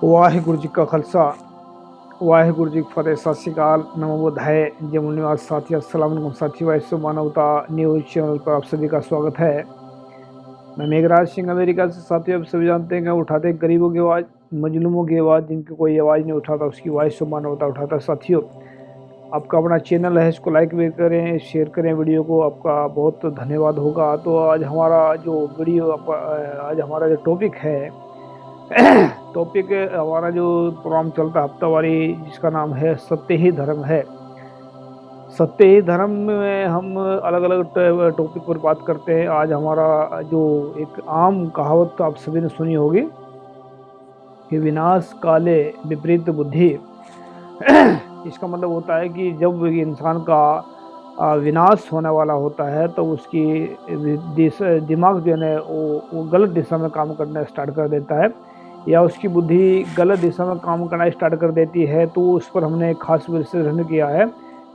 वाहिगुरु जी का खालसा वाहिगुरु जी की फतेह। सत श्री अकाल, नमो बुद्धाय, जय मुनिवास साथी, अस्सलाम वालेकुम साथी। वैश्व मानवता न्यूज चैनल पर आप सभी का स्वागत है। मैं मेघराज सिंह अमेरिका से। साथियों, आप सभी जानते हैं कि उठाते गरीबों की आवाज़, मजलूमों की आवाज़, जिनकी कोई आवाज़ नहीं उठाता उसकी वैश्व मानवता उठाता। साथियों, आपका अपना चैनल है, इसको लाइक भी करें, शेयर करें वीडियो को, आपका बहुत धन्यवाद होगा। तो आज हमारा जो वीडियो आज हमारा जो टॉपिक है टॉपिक हमारा जो प्रोग्राम चलता है हफ्तावारी, जिसका नाम है सत्य ही धर्म है। सत्य ही धर्म में हम अलग अलग टॉपिक पर बात करते हैं। आज हमारा जो एक आम कहावत आप सभी ने सुनी होगी कि विनाश काले विपरीत बुद्धि। इसका मतलब होता है कि जब इंसान का विनाश होने वाला होता है तो उसकी दिमाग जो है वो गलत दिशा में काम करना स्टार्ट कर देता है, या उसकी बुद्धि गलत दिशा में काम करना स्टार्ट कर देती है। तो उस पर हमने खास विश्लेषण किया है।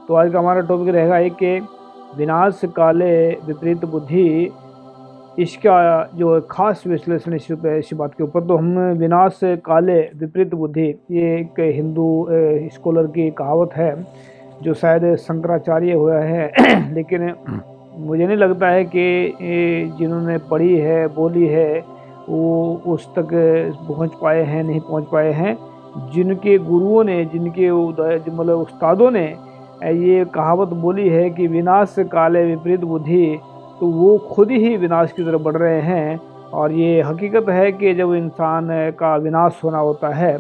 तो आज का हमारा टॉपिक रहेगा एक कि विनाश काले विपरीत बुद्धि, इसका जो खास विश्लेषण इसी बात के ऊपर। तो हम विनाश काले विपरीत बुद्धि, ये एक हिंदू स्कॉलर की कहावत है जो शायद शंकराचार्य हुआ है लेकिन मुझे नहीं लगता है कि जिन्होंने पढ़ी है, बोली है, वो उस तक पहुंच पाए हैं, नहीं पहुंच पाए हैं। जिनके गुरुओं ने, जिनके मतलब उस्तादों ने ये कहावत बोली है कि विनाश काले विपरीत बुद्धि, तो वो खुद ही विनाश की तरफ बढ़ रहे हैं। और ये हकीकत है कि जब इंसान का विनाश होना होता है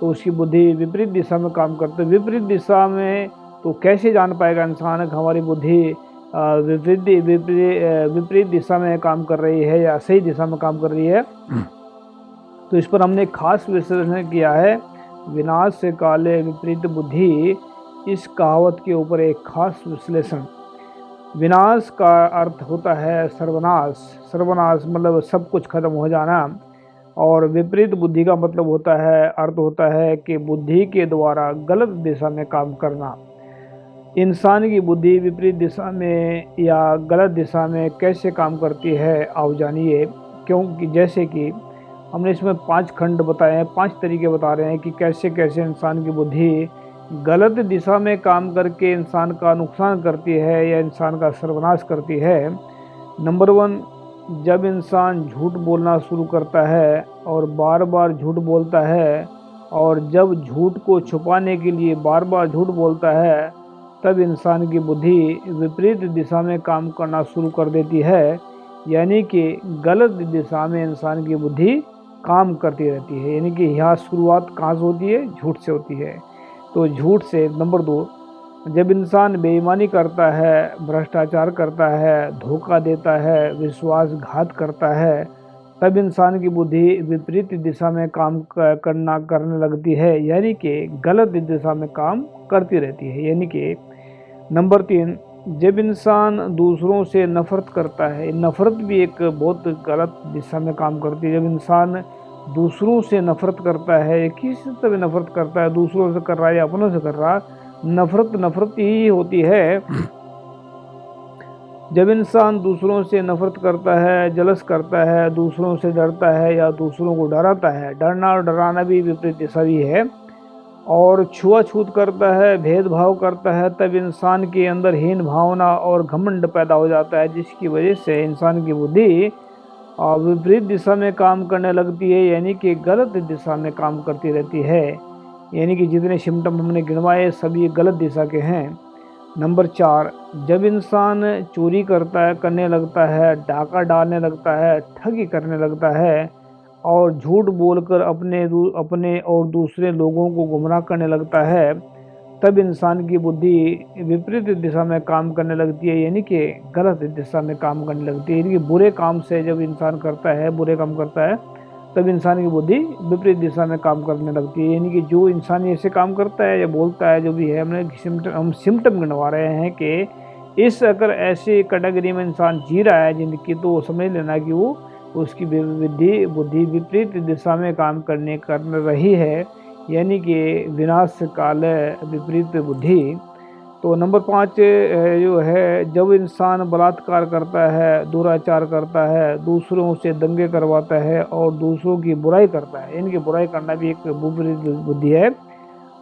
तो उसकी बुद्धि विपरीत दिशा में काम करती है। विपरीत दिशा में तो कैसे जान पाएगा इंसान कि हमारी बुद्धि विपरीत दिशा में काम कर रही है या सही दिशा में काम कर रही है। तो इस पर हमने खास विश्लेषण किया है, विनाश से काले विपरीत बुद्धि, इस कहावत के ऊपर एक खास विश्लेषण। विनाश का अर्थ होता है सर्वनाश। सर्वनाश मतलब सब कुछ खत्म हो जाना। और विपरीत बुद्धि का मतलब होता है, अर्थ होता है कि बुद्धि के द्वारा गलत दिशा में काम करना। इंसान की बुद्धि विपरीत दिशा में या गलत दिशा में कैसे काम करती है, आओ जानिए। क्योंकि जैसे कि हमने इसमें 5 खंड बताए हैं, 5 तरीके बता रहे हैं कि कैसे कैसे इंसान की बुद्धि गलत दिशा में काम करके इंसान का नुकसान करती है या इंसान का सर्वनाश करती है। नंबर 1, जब इंसान झूठ बोलना शुरू करता है और बार बार झूठ बोलता है, और जब झूठ को छुपाने के लिए बार बार झूठ बोलता है, तब इंसान की बुद्धि विपरीत दिशा में काम करना शुरू कर देती है। यानी कि गलत दिशा में इंसान की बुद्धि काम करती रहती है। यानी कि यहाँ शुरुआत कहाँ से होती है? झूठ से होती है। तो झूठ से। नंबर 2, जब इंसान बेईमानी करता है, भ्रष्टाचार करता है, धोखा देता है, विश्वासघात करता है, तब इंसान की बुद्धि विपरीत दिशा में काम करने लगती है, यानी कि गलत दिशा में काम करती रहती है। यानी कि नंबर 3, जब इंसान दूसरों से नफरत करता है, नफरत भी एक बहुत गलत दिशा में काम करती है। जब इंसान दूसरों से नफरत करता है, किसी से भी नफरत करता है, दूसरों से कर रहा है या अपनों से कर रहा है, नफरत ही होती है। जब इंसान दूसरों से नफरत करता है, जलस करता है, दूसरों से डरता है या दूसरों को डराता है, डरना और डराना भी विपरीत दिशा भी है, और छुआछूत करता है, भेदभाव करता है, तब इंसान के अंदर हीन भावना और घमंड पैदा हो जाता है, जिसकी वजह से इंसान की बुद्धि विपरीत दिशा में काम करने लगती है, यानी कि गलत दिशा में काम करती रहती है। यानी कि जितने सिम्टम हमने गिनवाए सभी गलत दिशा के हैं। नंबर 4, जब इंसान चोरी करने लगता है, डाका डालने लगता है, ठगी करने लगता है, और झूठ बोलकर अपने और दूसरे लोगों को गुमराह करने लगता है, तब इंसान की बुद्धि विपरीत दिशा में काम करने लगती है, यानी कि गलत दिशा में काम करने लगती है। यानी कि बुरे काम से जब इंसान करता है, बुरे काम करता है, तब इंसान की बुद्धि विपरीत दिशा में काम करने लगती है। यानी कि जो इंसान ऐसे काम करता है या बोलता है, जो भी है, हम सिम्टम गिनवा रहे हैं कि इस अगर ऐसी कैटेगरी में इंसान जी रहा है जिंदगी, तो समझ लेना कि वो उसकी बुद्धि विपरीत दिशा में काम कर रही है, यानी कि विनाश काल विपरीत बुद्धि। तो नंबर 5 जो है, जब इंसान बलात्कार करता है, दुराचार करता है, दूसरों से दंगे करवाता है और दूसरों की बुराई करता है, इनकी बुराई करना भी एक विपरीत बुद्धि है।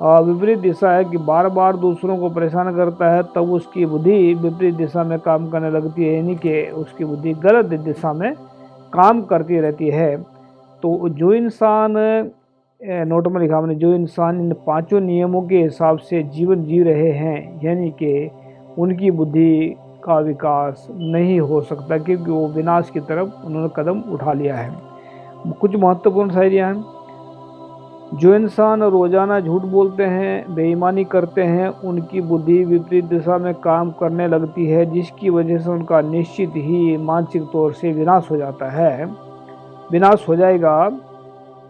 और विपरीत दिशा है कि बार बार दूसरों को परेशान करता है, तब उसकी बुद्धि विपरीत दिशा में काम करने लगती है, यानी कि उसकी बुद्धि गलत दिशा में काम करती रहती है। तो जो इंसान, नोट में लिखा हमने, जो इंसान इन 5 नियमों के हिसाब से जीवन जी रहे हैं, यानी कि उनकी बुद्धि का विकास नहीं हो सकता, क्योंकि वो विनाश की तरफ उन्होंने कदम उठा लिया है। कुछ महत्वपूर्ण शायरियाँ हैं। जो इंसान रोजाना झूठ बोलते हैं, बेईमानी करते हैं, उनकी बुद्धि विपरीत दिशा में काम करने लगती है, जिसकी वजह से उनका निश्चित ही मानसिक तौर से विनाश हो जाता है, विनाश हो जाएगा।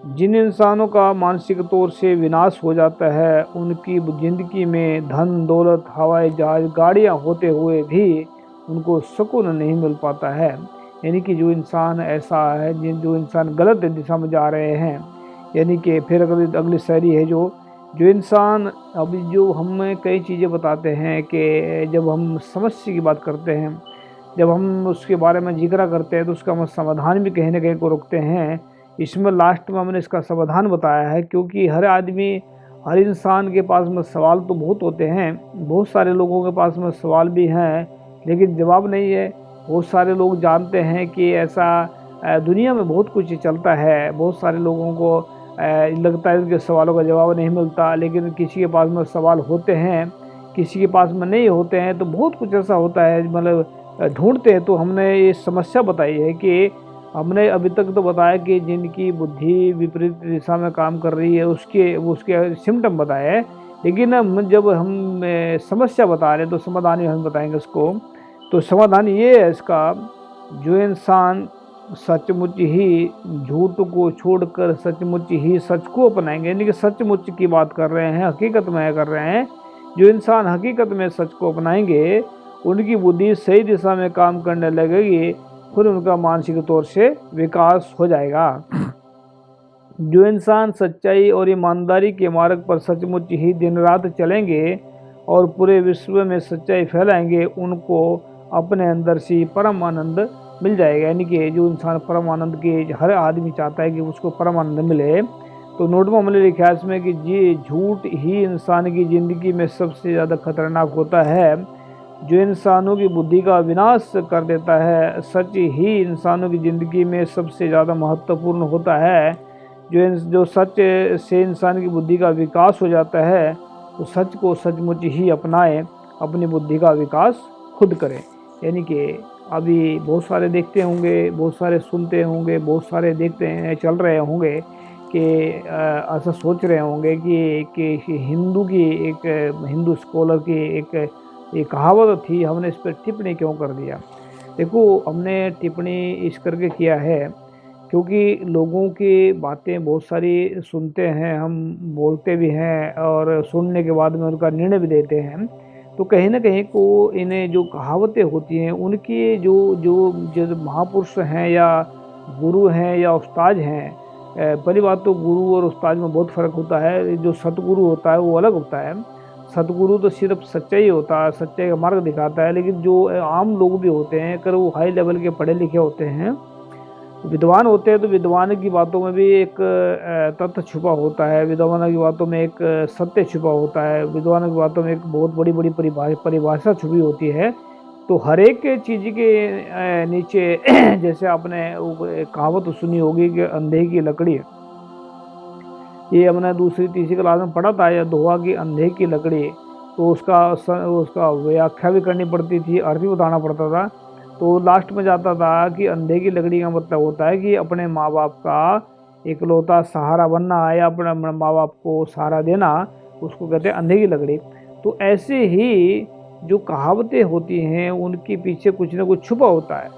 जिन इंसानों का मानसिक तौर से विनाश हो जाता है, उनकी जिंदगी में धन दौलत, हवाई जहाज, गाड़ियाँ होते हुए भी उनको सुकून नहीं मिल पाता है। यानी कि जो इंसान ऐसा है, जो इंसान गलत दिशा में जा रहे हैं, यानी कि फिर अगली शायरी है, जो जो इंसान, अभी जो हम कई चीज़ें बताते हैं कि जब हम समस्या की बात करते हैं, जब हम उसके बारे में जिक्र करते हैं, तो उसका हम समाधान भी कहीं ना कहीं को रोकते हैं। इसमें लास्ट में हमने इसका समाधान बताया है, क्योंकि हर आदमी, हर इंसान के पास में सवाल तो बहुत होते हैं, बहुत सारे लोगों के पास में सवाल भी हैं, लेकिन जवाब नहीं है। बहुत सारे लोग जानते हैं कि ऐसा दुनिया में बहुत कुछ चलता है, बहुत सारे लोगों को लगता है उनके सवालों का जवाब नहीं मिलता, लेकिन किसी के पास में सवाल होते हैं, किसी के पास में नहीं होते हैं। तो बहुत कुछ ऐसा होता है, मतलब ढूंढते हैं। तो हमने ये समस्या बताई है कि हमने अभी तक तो बताया कि जिनकी बुद्धि विपरीत दिशा में काम कर रही है, उसके सिम्टम बताए हैं, लेकिन जब हम समस्या बता रहे हैं तो समाधान ही हम बताएंगे उसको। तो समाधान ये है इसका, जो इंसान सचमुच ही झूठ को छोड़कर सचमुच ही सच को अपनाएंगे, यानी कि सचमुच की बात कर रहे हैं, हकीकत में कर रहे हैं, जो इंसान हकीकत में सच को अपनाएंगे, उनकी बुद्धि सही दिशा में काम करने लगेगी, फिर उनका मानसिक तौर से विकास हो जाएगा। जो इंसान सच्चाई और ईमानदारी के मार्ग पर सचमुच ही दिन रात चलेंगे और पूरे विश्व में सच्चाई फैलाएंगे, उनको अपने अंदर से परम आनंद मिल जाएगा। यानी कि जो इंसान परम आनंद के, हर आदमी चाहता है कि उसको परम आनंद मिले। तो नोट में हमने लिखा है इसमें कि ये झूठ ही इंसान की ज़िंदगी में सबसे ज़्यादा खतरनाक होता है, जो इंसानों की बुद्धि का विनाश कर देता है। सच ही इंसानों की ज़िंदगी में सबसे ज़्यादा महत्वपूर्ण होता है। जो सच से इंसान की बुद्धि का विकास हो जाता है, तो सच को सचमुच ही अपनाएं, अपनी बुद्धि का विकास खुद करें। यानी कि अभी बहुत सारे देखते होंगे, बहुत सारे सुनते होंगे, बहुत सारे देखते हैं, चल रहे होंगे कि ऐसा सोच रहे होंगे कि हिंदू की एक, हिंदू स्कॉलर की एक कहावत थी, हमने इस पर टिप्पणी क्यों कर दिया। देखो, हमने टिप्पणी इस करके किया है क्योंकि लोगों की बातें बहुत सारी सुनते हैं, हम बोलते भी हैं और सुनने के बाद में उनका निर्णय भी देते हैं। तो कहीं ना कहीं को इन्हें जो कहावतें होती हैं, उनकी जो जो जो महापुरुष हैं या गुरु हैं या उस्ताद हैं, पहली बात तो गुरु और उस्ताद में बहुत फ़र्क होता है। जो सतगुरु होता है वो अलग होता है। सतगुरु तो सिर्फ सच्चाई होता है, सच्चाई का मार्ग दिखाता है। लेकिन जो आम लोग भी होते हैं, अगर वो हाई लेवल के पढ़े लिखे होते हैं, विद्वान होते हैं, तो विद्वान की बातों में भी एक तथ्य छुपा होता है, विद्वान की बातों में एक सत्य छुपा होता है, विद्वान की बातों में एक बहुत बड़ी बड़ी परिभाषा छुपी होती है। तो हर एक चीज़ के नीचे जैसे आपने एक कहावत सुनी होगी कि अंधे की लकड़ी, ये हमने दूसरी तीसरी क्लास में पढ़ा था, या दोहा की अंधे की लकड़ी। तो उसका व्याख्या भी करनी पड़ती थी, अर्थ भी बताना पड़ता था। तो लास्ट में जाता था कि अंधे की लकड़ी का मतलब होता है कि अपने माँ बाप का इकलौता सहारा बनना या अपने माँ बाप को सहारा देना, उसको कहते हैं अंधे की लकड़ी। तो ऐसे ही जो कहावतें होती हैं, उनके पीछे कुछ ना कुछ छुपा होता है,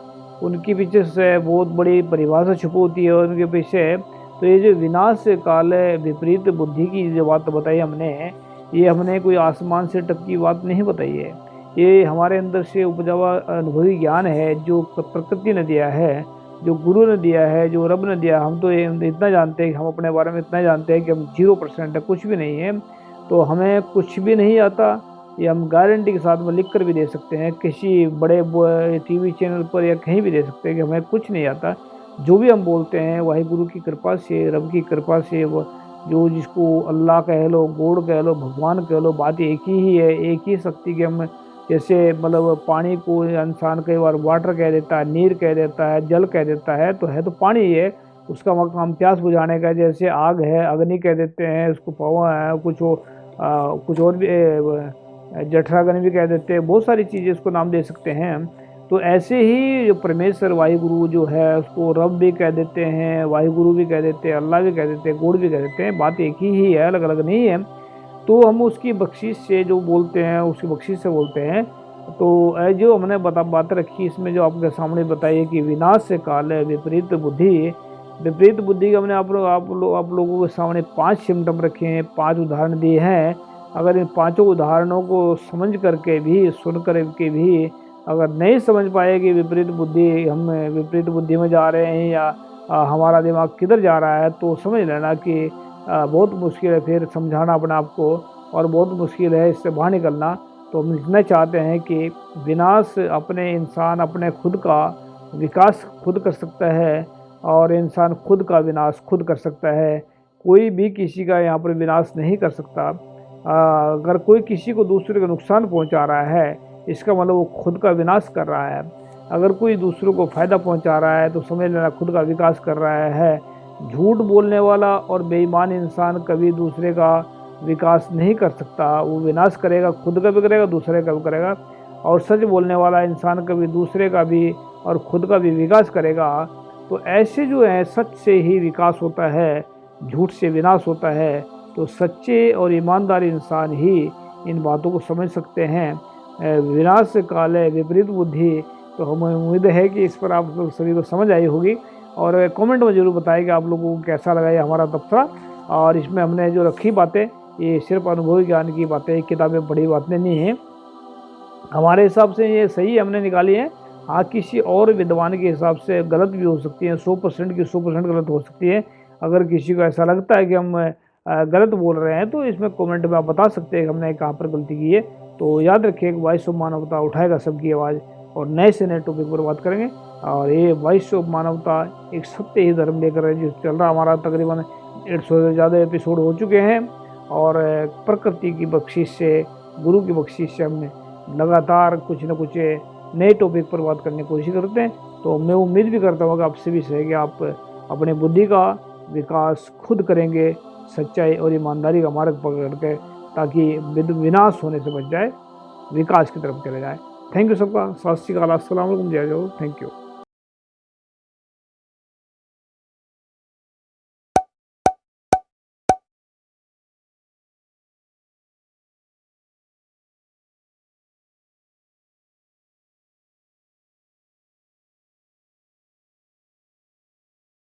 उनके पीछे से बहुत बड़ी परिभाषा छुपी होती है उनके पीछे। तो ये जो विनाश काल विपरीत बुद्धि की जो बात बताई हमने, ये हमने कोई आसमान से टपकी बात नहीं बताई है। ये हमारे अंदर से उपजा हुआ अनुभवी ज्ञान है, जो प्रकृति ने दिया है, जो गुरु ने दिया है, जो रब ने दिया। हम तो इतना जानते हैं कि हम अपने बारे में इतना जानते हैं कि हम 0% है, कुछ भी नहीं है। तो हमें कुछ भी नहीं आता, ये हम गारंटी के साथ में लिख कर भी दे सकते हैं, किसी बड़े टीवी चैनल पर या कहीं भी दे सकते हैं कि हमें कुछ नहीं आता। जो भी हम बोलते हैं वाहिगुरु की कृपा से, रब की कृपा से, वो जो जिसको अल्लाह कह लो, गॉड कह लो, भगवान कह लो, बात एक ही है, एक ही शक्ति के हम जैसे मतलब पानी को इंसान कई बार वाटर कह देता है, नीर कह देता है, जल कह देता है, तो है तो पानी ही है। उसका काम प्यास बुझाने का, जैसे आग है अग्नि कह देते हैं उसको, पवा है कुछ और भी जठराग्नि भी कह देते हैं, बहुत सारी चीज़ें उसको नाम दे सकते हैं। तो ऐसे ही जो परमेश्वर वाहिगुरु जो है उसको रब भी कह देते हैं, वाहिगुरु भी कह देते हैं, अल्लाह भी कह देते हैं, गॉड भी कह देते हैं, बात एक ही है, अलग अलग नहीं है। तो हम उसकी बख्शिश से जो बोलते हैं, उसकी बख्शिश से बोलते हैं। तो जो हमने बात रखी इसमें, जो आपके सामने बताई है कि विनाश से काल है विपरीत बुद्धि। विपरीत बुद्धि के हमने आप लोगों के सामने 5 सिम्टम रखे हैं, 5 उदाहरण दिए हैं। अगर इन 5 उदाहरणों को समझ करके भी, सुन कर के भी अगर नहीं समझ पाए कि विपरीत बुद्धि, हम विपरीत बुद्धि में जा रहे हैं या हमारा दिमाग किधर जा रहा है, तो समझ लेना कि बहुत मुश्किल है फिर समझाना अपने आप को, और बहुत मुश्किल है इससे बाहर निकलना। तो हम इतना चाहते हैं कि विनाश अपने इंसान अपने खुद का विकास खुद कर सकता है, और इंसान खुद का विनाश खुद कर सकता है। कोई भी किसी का यहाँ पर विनाश नहीं कर सकता। अगर कोई किसी को दूसरे को नुकसान पहुँचा रहा है, इसका मतलब वो खुद का विनाश कर रहा है। अगर कोई दूसरों को फ़ायदा पहुँचा रहा है तो समझ लेना खुद का विकास कर रहा है। झूठ बोलने वाला और बेईमान इंसान कभी दूसरे का विकास नहीं कर सकता, वो विनाश करेगा, खुद का भी करेगा, दूसरे का भी करेगा। और सच बोलने वाला इंसान कभी दूसरे का भी और खुद का भी विकास करेगा। तो ऐसे जो है, सच से ही विकास होता है, झूठ से विनाश होता है। तो सच्चे और ईमानदार इंसान ही इन बातों को समझ सकते हैं। विनाश काल है विपरीत बुद्धि। तो हमें उम्मीद है कि इस पर आप लोग सभी को समझ आई होगी, और कमेंट में ज़रूर बताएं कि आप लोगों को कैसा लगा ये हमारा तबसरा। और इसमें हमने जो रखी बातें, ये सिर्फ अनुभवी ज्ञान की बातें, किताबें पढ़ी बातें नहीं हैं। हमारे हिसाब से ये सही हमने निकाली है। हाँ, किसी और विद्वान के हिसाब से गलत भी हो सकती है, 100% की 100% गलत हो सकती है। अगर किसी को ऐसा लगता है कि हम गलत बोल रहे हैं, तो इसमें कमेंट में आप बता सकते हैं कि हमने कहाँ पर गलती की है। तो याद रखिए, वॉइस ऑफ मानवता उठाएगा सबकी आवाज़, और नए से नए टॉपिक पर बात करेंगे। और ये वॉइस ऑफ मानवता एक सत्य ही धर्म लेकर जो चल रहा, हमारा तकरीबन 150 से ज़्यादा एपिसोड हो चुके हैं। और प्रकृति की बख्शिश से, गुरु की बख्शिश से हमने लगातार कुछ न कुछ नए टॉपिक पर बात करने की कोशिश करते हैं। तो मैं उम्मीद भी करता हूँ कि आपसे भी है कि आप अपने बुद्धि का विकास खुद करेंगे, सच्चाई और ईमानदारी का मार्ग पकड़ के, ताकि विनाश होने से बच जाए, विकास की तरफ चले जाए। थैंक यू सबका। सत श्री अकाल, अस्सलाम वालेकुम, जय जय, थैंक यू।